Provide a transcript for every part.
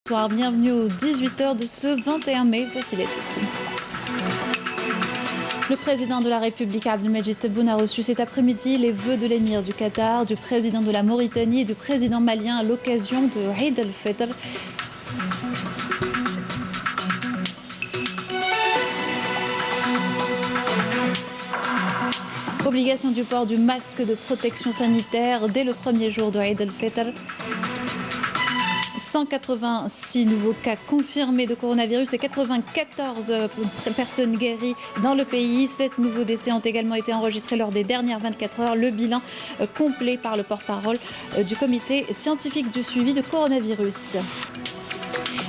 Bonsoir, bienvenue aux 18h de ce 21 mai. Voici les titres. Le président de la République, Abdelmadjid Tebboune, a reçu cet après-midi les vœux de l'émir du Qatar, du président de la Mauritanie et du président malien à l'occasion de Eid al-Fitr. Obligation du port du masque de protection sanitaire dès le premier jour de Eid al-Fitr. 186 nouveaux cas confirmés de coronavirus et 94 personnes guéries dans le pays. 7 nouveaux décès ont également été enregistrés lors des dernières 24 heures. Le bilan complet par le porte-parole du comité scientifique du suivi de coronavirus.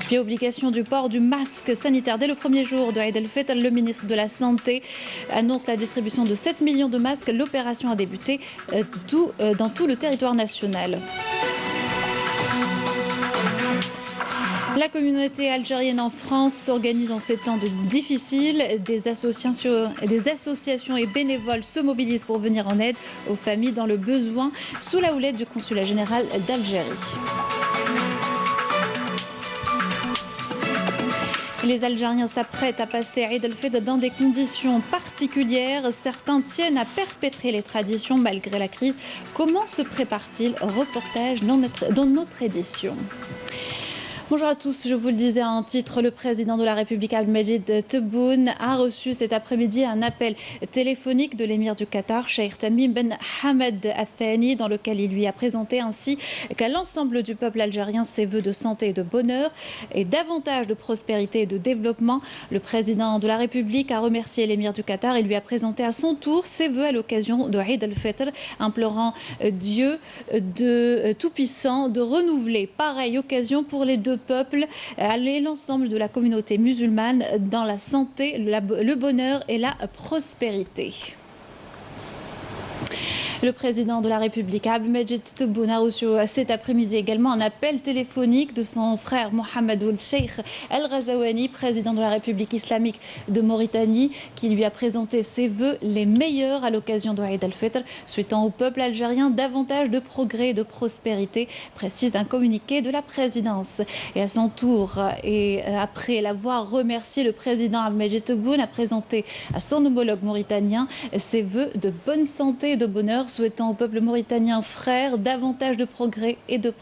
Puis obligation du port du masque sanitaire dès le premier jour de Eid al-Fitr. Le ministre de la Santé annonce la distribution de 7 millions de masques. L'opération a débuté dans tout le territoire national. La communauté algérienne en France s'organise en ces temps difficiles. Des associations et bénévoles se mobilisent pour venir en aide aux familles dans le besoin sous la houlette du consulat général d'Algérie. Les Algériens s'apprêtent à passer Eid al-Fitr dans des conditions particulières. Certains tiennent à perpétrer les traditions malgré la crise. Comment se prépare-t-il? Reportage dans notre édition. Bonjour à tous, je vous le disais en titre, le président de la République Abdelmadjid Tebboune a reçu cet après-midi un appel téléphonique de l'émir du Qatar, Cheikh Tamim Ben Hamad Al Thani, dans lequel il lui a présenté ainsi qu'à l'ensemble du peuple algérien ses vœux de santé et de bonheur et davantage de prospérité et de développement. Le président de la République a remercié l'émir du Qatar et lui a présenté à son tour ses vœux à l'occasion de Eid al-Fitr, implorant Dieu de Tout-Puissant de renouveler pareille occasion pour les deux peuples et l'ensemble de la communauté musulmane dans la santé, le bonheur et la prospérité. Le président de la République, Abdelmadjid Tebboune, a reçu cet après-midi également un appel téléphonique de son frère Mohamed Ould Cheikh El Ghazouani, président de la République islamique de Mauritanie, qui lui a présenté ses vœux les meilleurs à l'occasion de Eid al-Fitr, souhaitant au peuple algérien davantage de progrès et de prospérité, précise un communiqué de la présidence. Et à son tour, et après l'avoir remercié, le président Abdelmadjid Tebboune a présenté à son homologue mauritanien ses vœux de bonne santé et de bonheur, souhaitant au peuple mauritanien frère davantage de progrès et de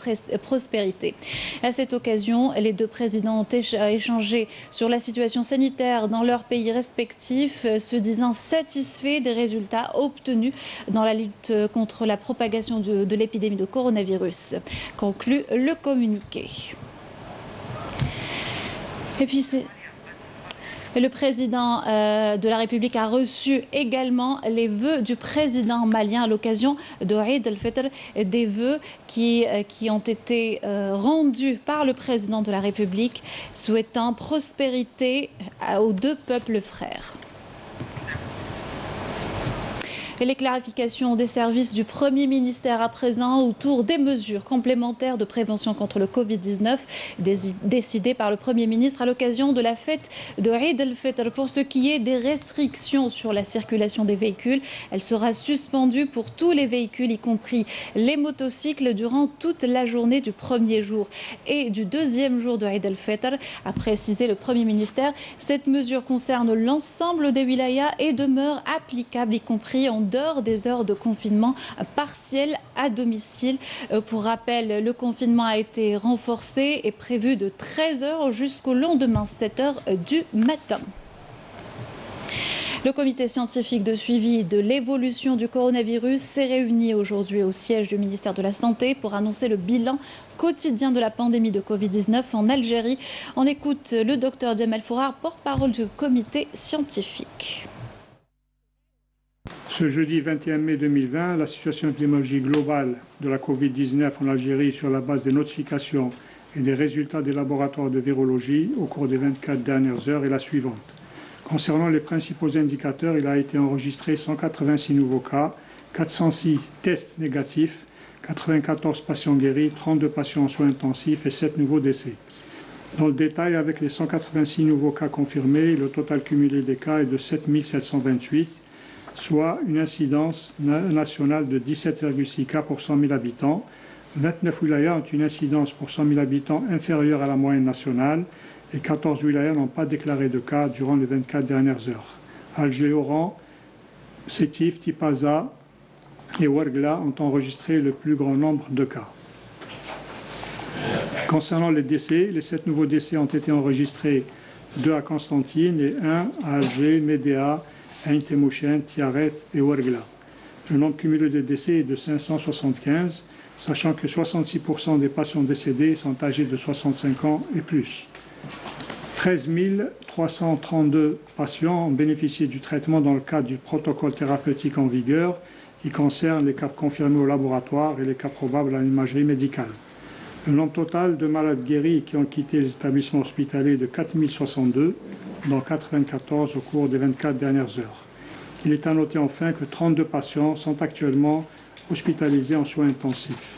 prospérité. À cette occasion, les deux présidents ont échangé sur la situation sanitaire dans leurs pays respectifs, se disant satisfaits des résultats obtenus dans la lutte contre la propagation de l'épidémie de coronavirus, conclut le communiqué. Et puis le président de la République a reçu également les vœux du président malien à l'occasion de Eid al-Fitr, des vœux qui ont été rendus par le président de la République, souhaitant prospérité aux deux peuples frères. Et les clarifications des services du Premier ministère à présent autour des mesures complémentaires de prévention contre le Covid-19 décidées par le Premier ministre à l'occasion de la fête de Eid al-Fitr. Pour ce qui est des restrictions sur la circulation des véhicules, elle sera suspendue pour tous les véhicules, y compris les motocycles, durant toute la journée du premier jour et du deuxième jour de Eid al-Fitr, a précisé le Premier ministère. Cette mesure concerne l'ensemble des wilayas et demeure applicable, y compris en dehors des heures de confinement partiel à domicile. Pour rappel, le confinement a été renforcé et prévu de 13h jusqu'au lendemain 7h du matin. Le comité scientifique de suivi de l'évolution du coronavirus s'est réuni aujourd'hui au siège du ministère de la Santé pour annoncer le bilan quotidien de la pandémie de Covid-19 en Algérie. On écoute le docteur Djamel Fourar, porte-parole du comité scientifique. Ce jeudi 21 mai 2020, la situation épidémiologique globale de la Covid-19 en Algérie sur la base des notifications et des résultats des laboratoires de virologie au cours des 24 dernières heures est la suivante. Concernant les principaux indicateurs, il a été enregistré 186 nouveaux cas, 406 tests négatifs, 94 patients guéris, 32 patients en soins intensifs et 7 nouveaux décès. Dans le détail, avec les 186 nouveaux cas confirmés, le total cumulé des cas est de 7 728, soit une incidence nationale de 17,6 cas pour 100 000 habitants, 29 wilayas ont une incidence pour 100 000 habitants inférieure à la moyenne nationale et 14 wilayas n'ont pas déclaré de cas durant les 24 dernières heures. Alger, Oran, Sétif, Tipaza et Ouargla ont enregistré le plus grand nombre de cas. Concernant les décès, les 7 nouveaux décès ont été enregistrés, 2 à Constantine et 1 à Alger, Médéa, Ain Temouchen, Tiaret et Ouargla. Le nombre cumulé de décès est de 575, sachant que 66% des patients décédés sont âgés de 65 ans et plus. 13 332 patients ont bénéficié du traitement dans le cadre du protocole thérapeutique en vigueur qui concerne les cas confirmés au laboratoire et les cas probables à l'imagerie médicale. Le nombre total de malades guéris qui ont quitté les établissements hospitaliers est de 4062, dont 94 au cours des 24 dernières heures. Il est à noter enfin que 32 patients sont actuellement hospitalisés en soins intensifs.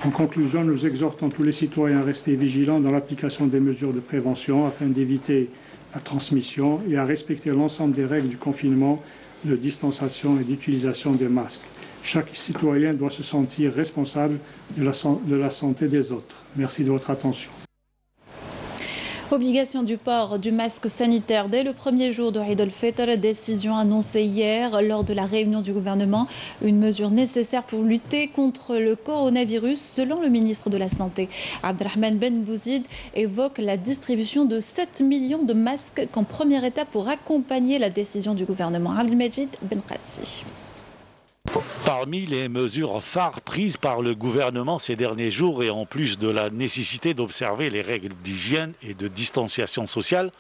En conclusion, nous exhortons tous les citoyens à rester vigilants dans l'application des mesures de prévention afin d'éviter la transmission et à respecter l'ensemble des règles du confinement, de distanciation et d'utilisation des masques. Chaque citoyen doit se sentir responsable de la santé des autres. Merci de votre attention. Obligation du port du masque sanitaire dès le premier jour de Eid al-Fitr, décision annoncée hier lors de la réunion du gouvernement, une mesure nécessaire pour lutter contre le coronavirus selon le ministre de la Santé. Abdelrahman Ben Bouzid évoque la distribution de 7 millions de masques qu'en première étape pour accompagner la décision du gouvernement. Abdelmajid Ben Qassi. Parmi les mesures phares prises par le gouvernement ces derniers jours, et en plus de la nécessité d'observer les règles d'hygiène et de distanciation sociale,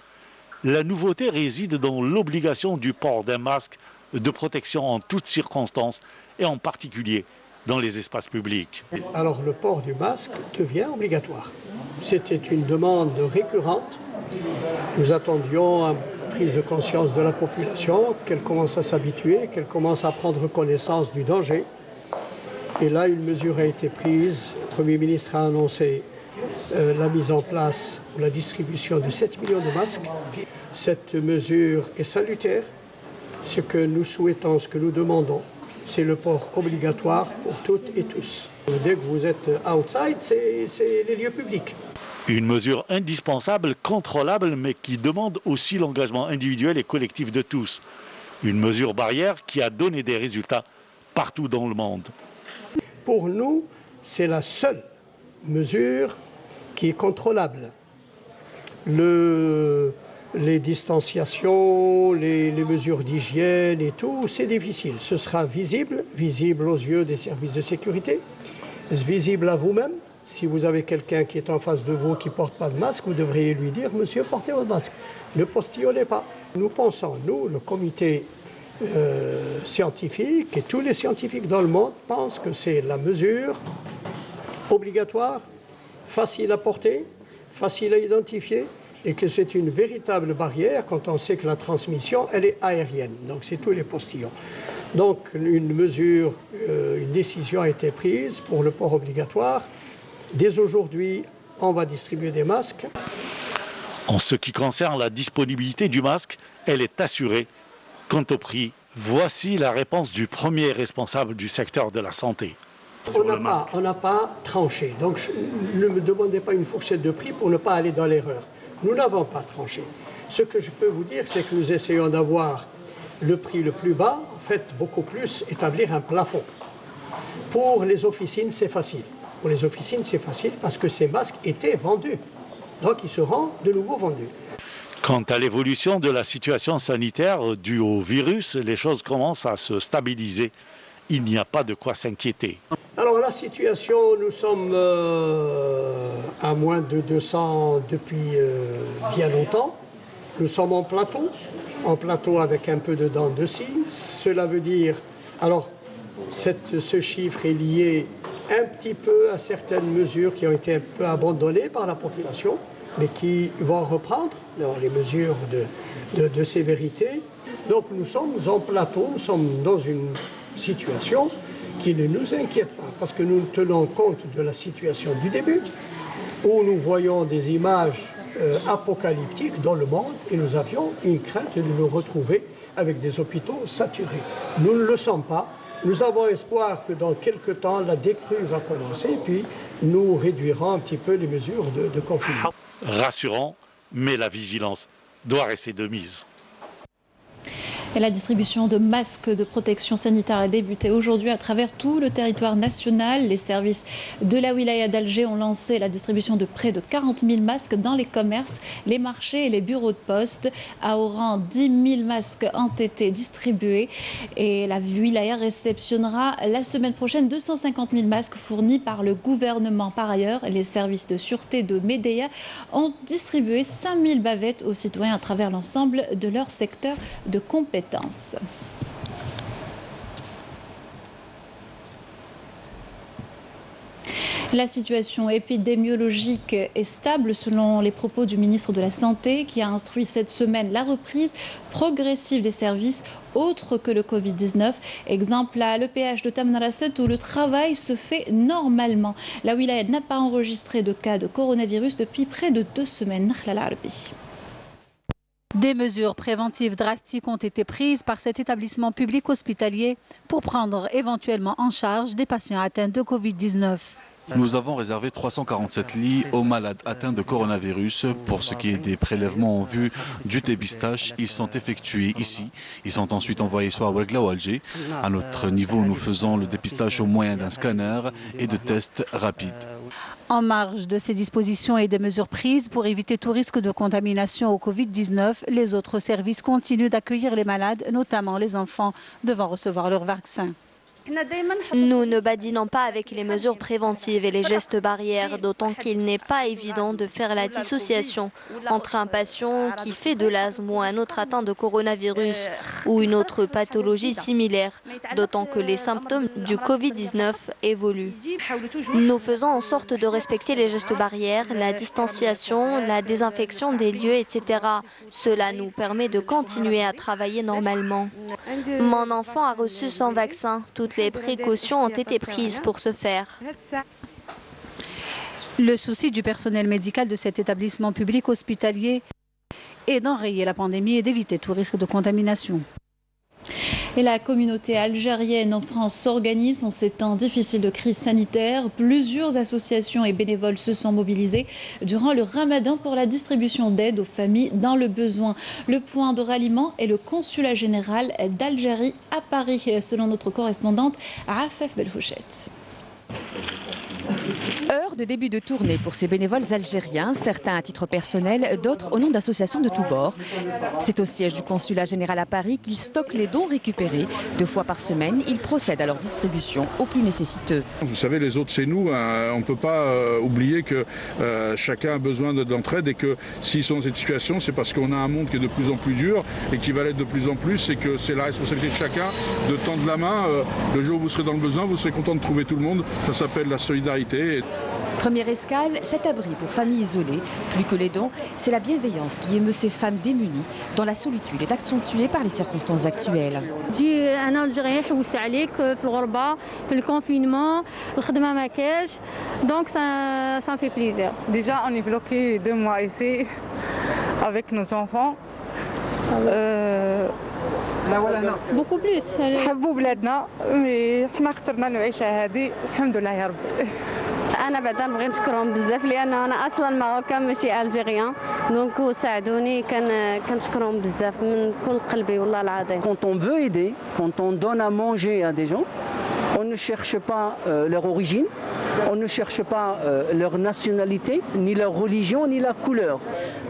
la nouveauté réside dans l'obligation du port d'un masque de protection en toutes circonstances, et en particulier dans les espaces publics. Alors le port du masque devient obligatoire. C'était une demande récurrente. Nous attendions une prise de conscience de la population, qu'elle commence à s'habituer, qu'elle commence à prendre connaissance du danger. Et là, une mesure a été prise. Le Premier ministre a annoncé la mise en place ou la distribution de 7 millions de masques. Cette mesure est salutaire. Ce que nous souhaitons, ce que nous demandons, c'est le port obligatoire pour toutes et tous. Dès que vous êtes outside, c'est les lieux publics. Une mesure indispensable, contrôlable, mais qui demande aussi l'engagement individuel et collectif de tous. Une mesure barrière qui a donné des résultats partout dans le monde. Pour nous, c'est la seule mesure qui est contrôlable. Les distanciations, les mesures d'hygiène et tout, c'est difficile. Ce sera visible aux yeux des services de sécurité, visible à vous-même. Si vous avez quelqu'un qui est en face de vous qui ne porte pas de masque, vous devriez lui dire « Monsieur, portez votre masque, ne postillonnez pas ». Nous pensons, nous, le comité scientifique et tous les scientifiques dans le monde pensent que c'est la mesure obligatoire, facile à porter, facile à identifier et que c'est une véritable barrière quand on sait que la transmission, elle est aérienne. Donc c'est tous les postillons. Donc une mesure, une décision a été prise pour le port obligatoire. Dès aujourd'hui, on va distribuer des masques. En ce qui concerne la disponibilité du masque, elle est assurée. Quant au prix, voici la réponse du premier responsable du secteur de la santé. On n'a pas tranché. Donc ne me demandez pas une fourchette de prix pour ne pas aller dans l'erreur. Nous n'avons pas tranché. Ce que je peux vous dire, c'est que nous essayons d'avoir le prix le plus bas, en fait beaucoup plus, établir un plafond. Pour les officines, c'est facile. Pour les officines, c'est facile parce que ces masques étaient vendus. Donc, ils seront de nouveau vendus. Quant à l'évolution de la situation sanitaire due au virus, les choses commencent à se stabiliser. Il n'y a pas de quoi s'inquiéter. Alors, la situation, nous sommes à moins de 200 depuis bien longtemps. Nous sommes en plateau avec un peu de dents de scie. Cela veut dire... Alors, ce chiffre est lié un petit peu à certaines mesures qui ont été un peu abandonnées par la population, mais qui vont reprendre dans les mesures de sévérité. Donc nous sommes en plateau, nous sommes dans une situation qui ne nous inquiète pas, parce que nous tenons compte de la situation du début, où nous voyons des images apocalyptiques dans le monde, et nous avions une crainte de nous retrouver avec des hôpitaux saturés. Nous ne le sommes pas. Nous avons espoir que dans quelques temps, la décrue va commencer, puis nous réduirons un petit peu les mesures de confinement. Rassurant, mais la vigilance doit rester de mise. Et la distribution de masques de protection sanitaire a débuté aujourd'hui à travers tout le territoire national. Les services de la wilaya d'Alger ont lancé la distribution de près de 40 000 masques dans les commerces, les marchés et les bureaux de poste. À Oran, 10 000 masques ont été distribués et la wilaya réceptionnera la semaine prochaine 250 000 masques fournis par le gouvernement. Par ailleurs, les services de sûreté de Médéa ont distribué 5 000 bavettes aux citoyens à travers l'ensemble de leur secteur de compétences. La situation épidémiologique est stable selon les propos du ministre de la Santé qui a instruit cette semaine la reprise progressive des services autres que le Covid-19. Exemple à l'EPH de Tamanrasset où le travail se fait normalement. La wilaya n'a pas enregistré de cas de coronavirus depuis près de 2 semaines. Des mesures préventives drastiques ont été prises par cet établissement public hospitalier pour prendre éventuellement en charge des patients atteints de Covid-19. Nous avons réservé 347 lits aux malades atteints de coronavirus. Pour ce qui est des prélèvements en vue du dépistage, ils sont effectués ici. Ils sont ensuite envoyés soit à Ouargla ou à Alger. À notre niveau, nous faisons le dépistage au moyen d'un scanner et de tests rapides. En marge de ces dispositions et des mesures prises pour éviter tout risque de contamination au Covid-19, les autres services continuent d'accueillir les malades, notamment les enfants devant recevoir leur vaccin. Nous ne badinons pas avec les mesures préventives et les gestes barrières, d'autant qu'il n'est pas évident de faire la dissociation entre un patient qui fait de l'asthme ou un autre atteint de coronavirus ou une autre pathologie similaire, d'autant que les symptômes du Covid-19 évoluent. Nous faisons en sorte de respecter les gestes barrières, la distanciation, la désinfection des lieux, etc. Cela nous permet de continuer à travailler normalement. Mon enfant a reçu son vaccin. Toutes les précautions ont été prises pour ce faire. Le souci du personnel médical de cet établissement public hospitalier est d'enrayer la pandémie et d'éviter tout risque de contamination. Et la communauté algérienne en France s'organise en ces temps difficiles de crise sanitaire. Plusieurs associations et bénévoles se sont mobilisés durant le Ramadan pour la distribution d'aide aux familles dans le besoin. Le point de ralliement est le consulat général d'Algérie à Paris, selon notre correspondante Afef Belfouchet. Heure de début de tournée pour ces bénévoles algériens, certains à titre personnel, d'autres au nom d'associations de tous bords. C'est au siège du consulat général à Paris qu'ils stockent les dons récupérés. 2 fois par semaine, ils procèdent à leur distribution aux plus nécessiteux. Vous savez, les autres c'est nous, on ne peut pas oublier que chacun a besoin d'entraide et que s'ils sont dans cette situation, c'est parce qu'on a un monde qui est de plus en plus dur et qui va l'être de plus en plus et que c'est la responsabilité de chacun de tendre la main. Le jour où vous serez dans le besoin, vous serez content de trouver tout le monde. Ça s'appelle la solidarité. Première escale, cet abri pour familles isolées. Plus que les dons, c'est la bienveillance qui émeut ces femmes démunies, dont la solitude est accentuée par les circonstances actuelles. Donc ça me fait plaisir. Déjà, on est bloqué 2 mois ici avec nos enfants. Beaucoup plus. حبوا بلادنا احنا اخترنا العيشه هذه الحمد لله يا رب. انا بعدا نبغي نشكرهم بزاف لان انا اصلا ماروكان ماشي الجيريان دونك وساعدوني كنشكرهم بزاف من كل قلبي والله العظيم. Quand on veut aider, quand on donne à manger à des gens, on ne cherche pas leur origine, on ne cherche pas leur nationalité, ni leur religion, ni la couleur.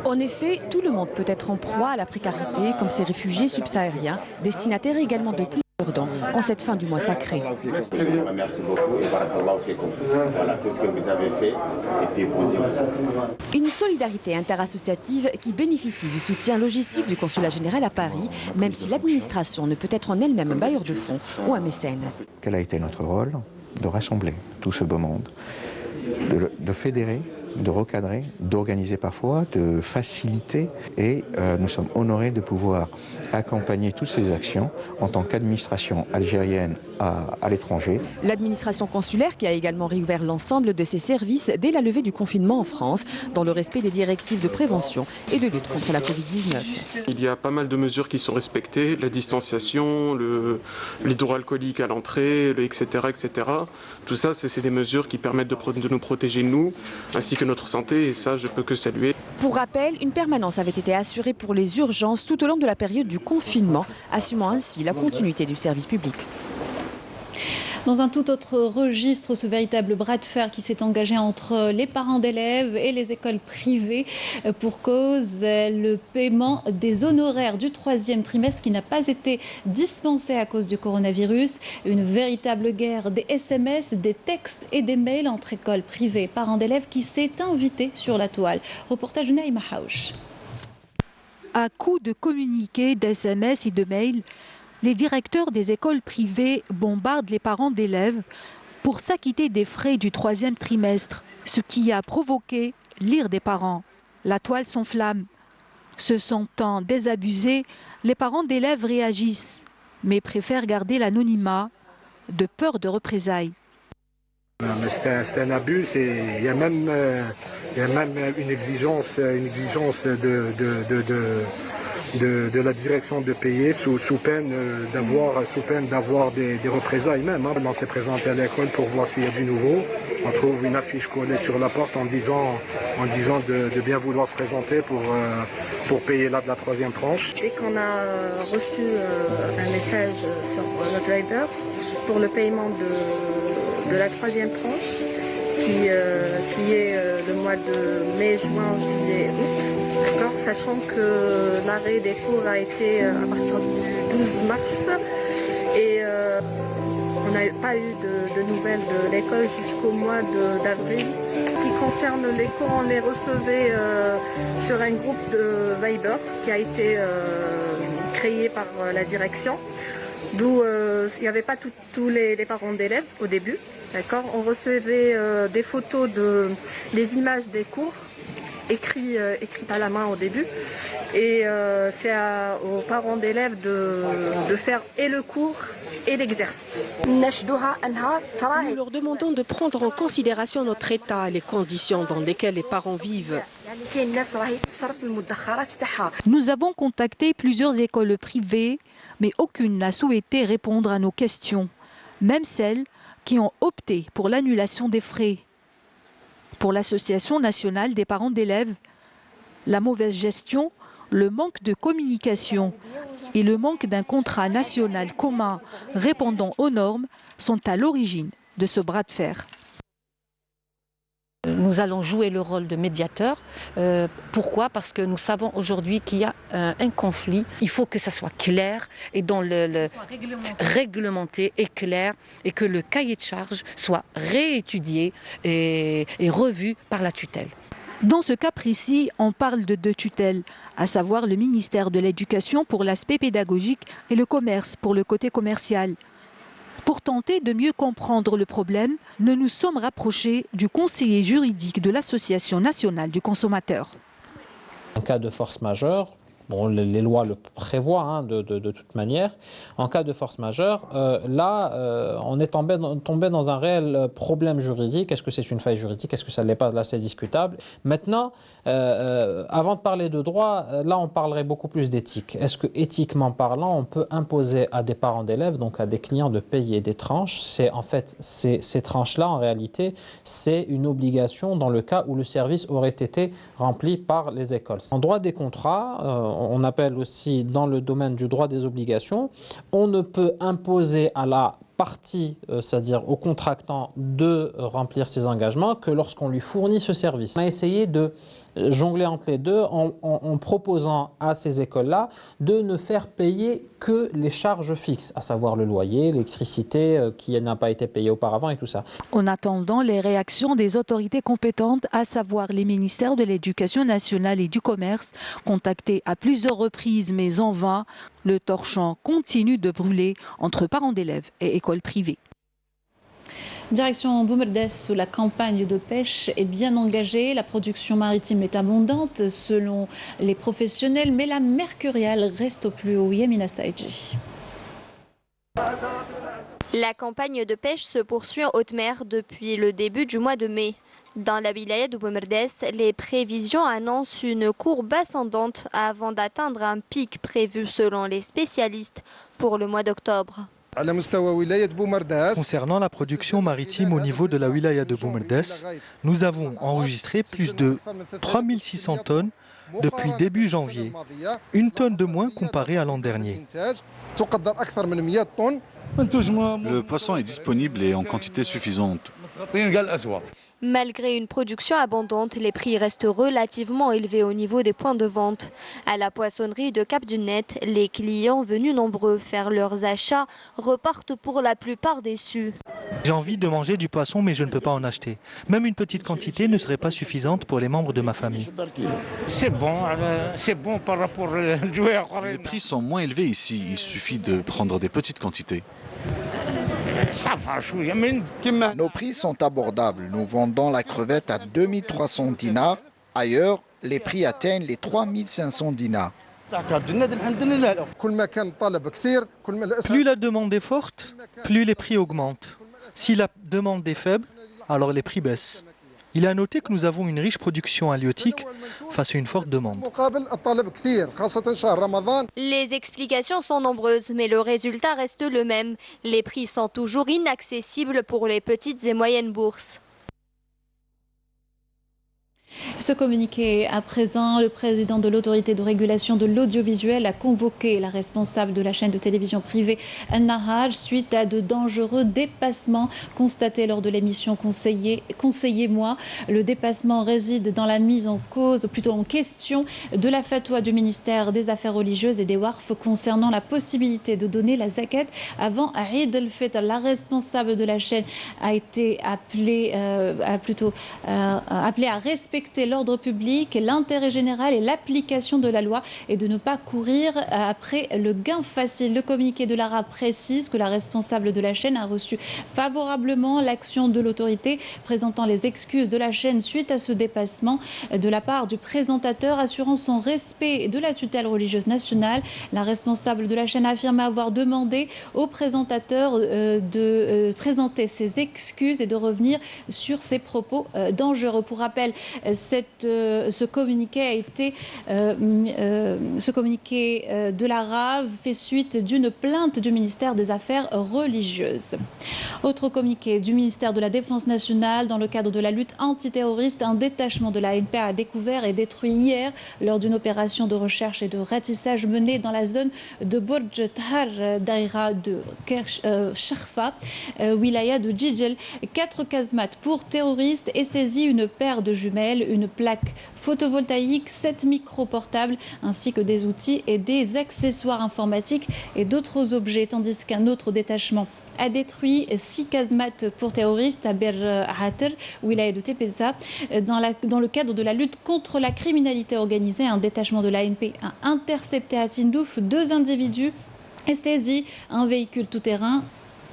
En effet, tout le monde peut être en proie à la précarité, comme ces réfugiés subsahariens, destinataires également de plusieurs dons en cette fin du mois sacré. Merci beaucoup et voilà tout ce que vous avez fait et puis bon Dieu. Une solidarité interassociative qui bénéficie du soutien logistique du consulat général à Paris, même si l'administration ne peut être en elle-même un bailleur de fonds ou un mécène. Quel a été notre rôle? De rassembler tout ce beau monde, de fédérer de recadrer, d'organiser parfois, de faciliter et nous sommes honorés de pouvoir accompagner toutes ces actions en tant qu'administration algérienne à l'étranger. L'administration consulaire qui a également réouvert l'ensemble de ses services dès la levée du confinement en France, dans le respect des directives de prévention et de lutte contre la Covid-19. Il y a pas mal de mesures qui sont respectées, la distanciation, l'hydroalcoolique à l'entrée, etc., etc. Tout ça, c'est des mesures qui permettent de nous protéger nous, ainsi que notre santé, et ça, je peux que saluer. Pour rappel, une permanence avait été assurée pour les urgences tout au long de la période du confinement, assumant ainsi la continuité du service public. Dans un tout autre registre, ce véritable bras de fer qui s'est engagé entre les parents d'élèves et les écoles privées pour cause le paiement des honoraires du 3e trimestre qui n'a pas été dispensé à cause du coronavirus. Une véritable guerre des SMS, des textes et des mails entre écoles privées et parents d'élèves qui s'est invitée sur la toile. Reportage de Naïma Haouch. À coups de communiqués, d'SMS et de mails, les directeurs des écoles privées bombardent les parents d'élèves pour s'acquitter des frais du 3e trimestre, ce qui a provoqué l'ire des parents. La toile s'enflamme. Se sentant désabusés, les parents d'élèves réagissent, mais préfèrent garder l'anonymat de peur de représailles. C'est un abus, il y a même une exigence de la direction de payer sous peine d'avoir des représailles même. On s'est présenté à l'école pour voir s'il y a du nouveau. On trouve une affiche collée sur la porte en disant de bien vouloir se présenter pour payer là de la 3e tranche. Dès qu'on a reçu un message sur notre Viber pour le paiement de la 3e tranche, qui est le mois de mai, juin, juillet, août, sachant que l'arrêt des cours a été à partir du 12 mars et on n'a pas eu de nouvelles de l'école jusqu'au mois d'avril. En ce qui concerne les cours, on les recevait sur un groupe de Viber qui a été créé par la direction, d'où il n'y avait pas tous les parents d'élèves au début. On recevait des photos des images des cours écrites à la main au début. Et c'est aux parents d'élèves de faire et le cours et l'exercice. Nous leur demandons de prendre en considération notre état, les conditions dans lesquelles les parents vivent. Nous avons contacté plusieurs écoles privées, mais aucune n'a souhaité répondre à nos questions, même celles qui ont opté pour l'annulation des frais. Pour l'Association nationale des parents d'élèves, la mauvaise gestion, le manque de communication et le manque d'un contrat national commun répondant aux normes sont à l'origine de ce bras de fer. Nous allons jouer le rôle de médiateur. Pourquoi? Parce que nous savons aujourd'hui qu'il y a un conflit. Il faut que ça soit clair et dans réglementé et clair, et que le cahier de charge soit réétudié et revu par la tutelle. Dans ce cas précis, on parle de 2 tutelles, à savoir le ministère de l'Éducation pour l'aspect pédagogique et le commerce pour le côté commercial. Pour tenter de mieux comprendre le problème, nous nous sommes rapprochés du conseiller juridique de l'Association nationale du consommateur. En cas de force majeure, bon, les lois le prévoient de toute manière. En cas de force majeure, on est tombé dans un réel problème juridique. Est-ce que c'est une faille juridique? Est-ce que ça ne l'est pas? Là, c'est discutable. Maintenant, avant de parler de droit, là, on parlerait beaucoup plus d'éthique. Est-ce que, éthiquement parlant, on peut imposer à des parents d'élèves, donc à des clients, de payer des tranches? En fait, ces tranches-là, en réalité, c'est une obligation dans le cas où le service aurait été rempli par les écoles. En droit des contrats, on appelle aussi dans le domaine du droit des obligations, on ne peut imposer à la partie, c'est-à-dire au contractant, de remplir ses engagements que lorsqu'on lui fournit ce service. On a essayé de jongler entre les deux en proposant à ces écoles-là de ne faire payer que les charges fixes, à savoir le loyer, l'électricité qui n'a pas été payée auparavant et tout ça. En attendant les réactions des autorités compétentes, à savoir les ministères de l'Éducation nationale et du Commerce, contactés à plusieurs reprises mais en vain, le torchon continue de brûler entre parents d'élèves et écoles privées. Direction Boumerdès où la campagne de pêche est bien engagée. La production maritime est abondante selon les professionnels, mais la mercuriale reste au plus haut. Yamina Saïdji. La campagne de pêche se poursuit en haute mer depuis le début du mois de mai. Dans la wilaya de Boumerdès, les prévisions annoncent une courbe ascendante avant d'atteindre un pic prévu selon les spécialistes pour le mois d'octobre. Concernant la production maritime au niveau de la wilaya de Boumerdès, nous avons enregistré plus de 3600 tonnes depuis début janvier, une tonne de moins comparée à l'an dernier. Le poisson est disponible et en quantité suffisante. Malgré une production abondante, les prix restent relativement élevés au niveau des points de vente. À la poissonnerie de Cap du Net, les clients venus nombreux faire leurs achats repartent pour la plupart déçus. J'ai envie de manger du poisson mais je ne peux pas en acheter. Même une petite quantité ne serait pas suffisante pour les membres de ma famille. C'est bon par rapport au joueur. Les prix sont moins élevés ici, il suffit de prendre des petites quantités. Nos prix sont abordables. Nous vendons la crevette à 2300 dinars. Ailleurs, les prix atteignent les 3500 dinars. Plus la demande est forte, plus les prix augmentent. Si la demande est faible, alors les prix baissent. Il est à noter que nous avons une riche production halieutique face à une forte demande. Les explications sont nombreuses, mais le résultat reste le même. Les prix sont toujours inaccessibles pour les petites et moyennes bourses. Ce communiqué à présent, le président de l'autorité de régulation de l'audiovisuel a convoqué la responsable de la chaîne de télévision privée An-Nahar suite à de dangereux dépassements constatés lors de l'émission Conseillez-moi. Le dépassement réside dans la mise en cause, plutôt en question, de la fatwa du ministère des Affaires religieuses et des Warf concernant la possibilité de donner la zakat avant Eid al-Fitr. La responsable de la chaîne a été appelée à respecter l'ordre public, l'intérêt général et l'application de la loi et de ne pas courir après le gain facile. Le communiqué de l'ARA précise que la responsable de la chaîne a reçu favorablement l'action de l'autorité présentant les excuses de la chaîne suite à ce dépassement de la part du présentateur assurant son respect de la tutelle religieuse nationale. La responsable de la chaîne affirme avoir demandé au présentateur de présenter ses excuses et de revenir sur ses propos dangereux. Pour rappel, ce communiqué de la RAV fait suite d'une plainte du ministère des Affaires religieuses. Autre communiqué du ministère de la Défense nationale, dans le cadre de la lutte antiterroriste, un détachement de l'ANP a découvert et détruit hier, lors d'une opération de recherche et de ratissage menée dans la zone de Bourj Tahar, daïra de Sharfa, wilaya de Djidjel, 4 casemates pour terroristes et saisi une paire de jumelles, une plaque photovoltaïque, 7 micros portables ainsi que des outils et des accessoires informatiques et d'autres objets, tandis qu'un autre détachement a détruit 6 casemates pour terroristes à Bir Hater, wilaya de Tepeza. Dans le cadre de la lutte contre la criminalité organisée, un détachement de l'ANP a intercepté à Tindouf 2 individus et saisi un véhicule tout-terrain,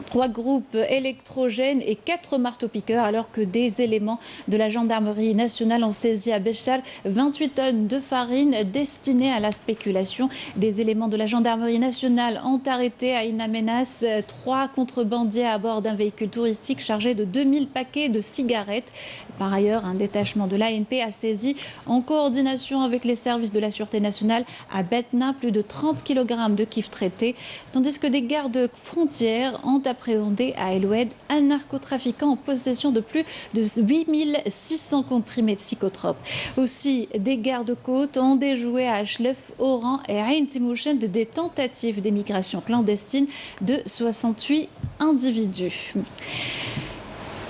3 groupes électrogènes et 4 marteaux-piqueurs, alors que des éléments de la gendarmerie nationale ont saisi à Béchar 28 tonnes de farine destinée à la spéculation. Des éléments de la gendarmerie nationale ont arrêté à Inamenas 3 contrebandiers à bord d'un véhicule touristique chargé de 2000 paquets de cigarettes. Par ailleurs, un détachement de l'ANP a saisi, en coordination avec les services de la Sûreté nationale, à Betna plus de 30 kg de kif traité, tandis que des gardes frontières ont appréhendé à El Oued un narcotrafiquant en possession de plus de 8600 comprimés psychotropes. Aussi, des gardes-côtes ont déjoué à Achlef, Oran et Ain Timouchen des tentatives d'émigration clandestine de 68 individus.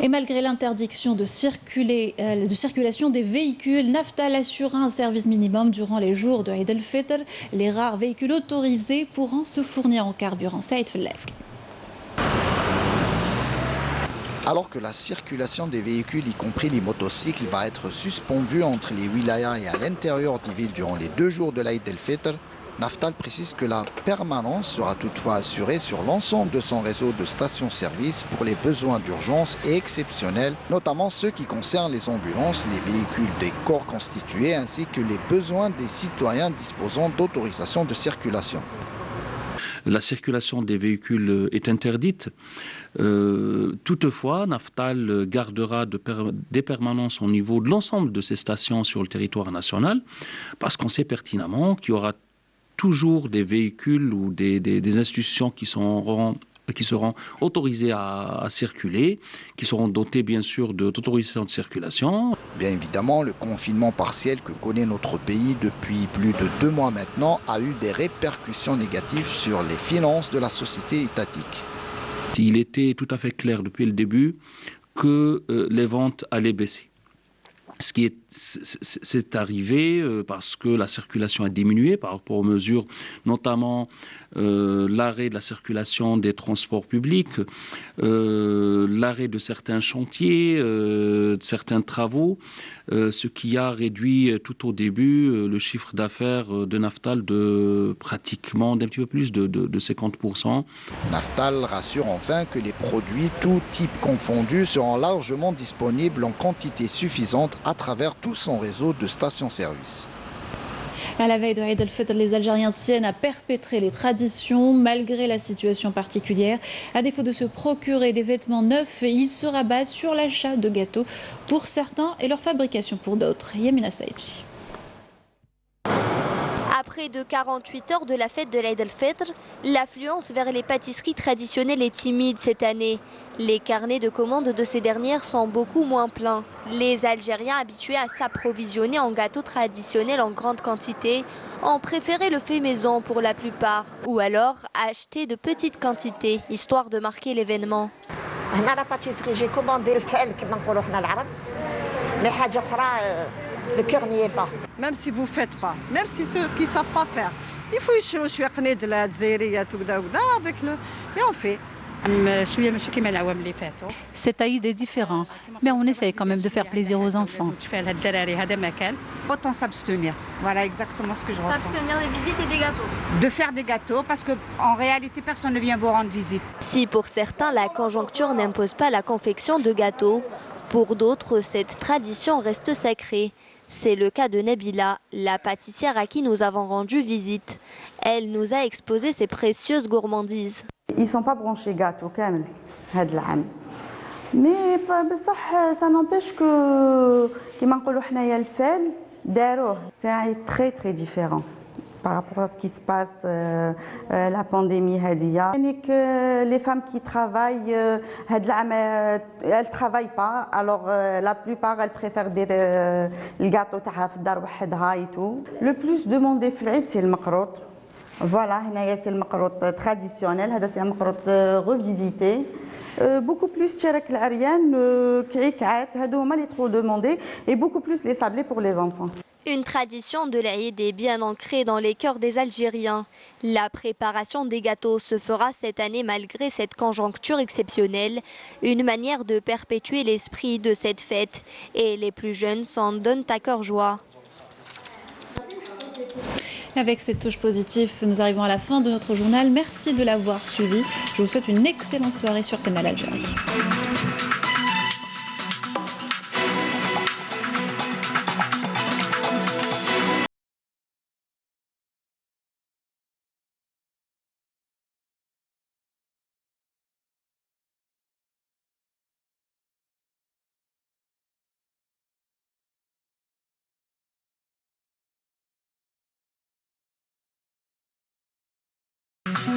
Et malgré l'interdiction de circulation des véhicules, Naftal assurera un service minimum durant les jours de Eid al-Fitr. Les rares véhicules autorisés pourront se fournir en carburant. Saïd Fellek. Alors que la circulation des véhicules, y compris les motocycles, va être suspendue entre les wilayas et à l'intérieur des villes durant les 2 jours de l'Aïd el-Fitr, Naftal précise que la permanence sera toutefois assurée sur l'ensemble de son réseau de stations-service pour les besoins d'urgence et exceptionnels, notamment ceux qui concernent les ambulances, les véhicules des corps constitués ainsi que les besoins des citoyens disposant d'autorisation de circulation. La circulation des véhicules est interdite. Toutefois, Naftal gardera des permanences au niveau de l'ensemble de ces stations sur le territoire national parce qu'on sait pertinemment qu'il y aura toujours des véhicules ou des institutions qui seront autorisés à circuler, qui seront dotés bien sûr d'autorisation de circulation. Bien évidemment, le confinement partiel que connaît notre pays depuis plus de 2 mois maintenant a eu des répercussions négatives sur les finances de la société étatique. Il était tout à fait clair depuis le début que les ventes allaient baisser. Ce qui c'est arrivé parce que la circulation a diminué par rapport aux mesures, notamment l'arrêt de la circulation des transports publics, l'arrêt de certains chantiers, de certains travaux, ce qui a réduit tout au début le chiffre d'affaires de Naftal de pratiquement d'un petit peu plus de 50%. Naftal rassure enfin que les produits, tout type confondus, seront largement disponibles en quantité suffisante à travers tout son réseau de stations-service. À la veille de Eid al-Fitr, les Algériens tiennent à perpétrer les traditions malgré la situation particulière. À défaut de se procurer des vêtements neufs, ils se rabattent sur l'achat de gâteaux pour certains et leur fabrication pour d'autres. Yamina Saïdi. Après de 48 heures de la fête de l'Eid al-Fitr, l'affluence vers les pâtisseries traditionnelles est timide cette année. Les carnets de commandes de ces dernières sont beaucoup moins pleins. Les Algériens habitués à s'approvisionner en gâteaux traditionnels en grande quantité ont préféré le fait maison pour la plupart, ou alors acheter de petites quantités, histoire de marquer l'événement. À la pâtisserie, j'ai commandé le fel, mais le cœur n'y est pas. Même si vous ne faites pas, même si ceux qui ne savent pas faire, il faut y de la avec le... Mais on fait. Cet Aïd est différent, mais on essaye quand même de faire plaisir aux enfants. Autant s'abstenir, voilà exactement ce que je ressens. S'abstenir des visites et des gâteaux. De faire des gâteaux, parce qu'en réalité, personne ne vient vous rendre visite. Si pour certains, la conjoncture n'impose pas la confection de gâteaux, pour d'autres, cette tradition reste sacrée. C'est le cas de Nabila, la pâtissière à qui nous avons rendu visite. Elle nous a exposé ses précieuses gourmandises. Ils ne sont pas branchés gâteaux, mais ça n'empêche que, c'est un Aïd très très différent par rapport à ce qui se passe, la pandémie. Les femmes qui travaillent, elles ne travaillent pas, alors la plupart elles préfèrent le gâteau et tout. Le plus demandé c'est le makrout. Voilà, c'est le makrout traditionnel, c'est un makrout revisité. Beaucoup plus tcharek l'ariane, krikat, les trop demandés, et beaucoup plus les sablés pour les enfants. Une tradition de l'Aïd est bien ancrée dans les cœurs des Algériens. La préparation des gâteaux se fera cette année malgré cette conjoncture exceptionnelle, une manière de perpétuer l'esprit de cette fête. Et les plus jeunes s'en donnent à cœur joie. Avec cette touche positive, nous arrivons à la fin de notre journal. Merci de l'avoir suivi. Je vous souhaite une excellente soirée sur Canal Algérie.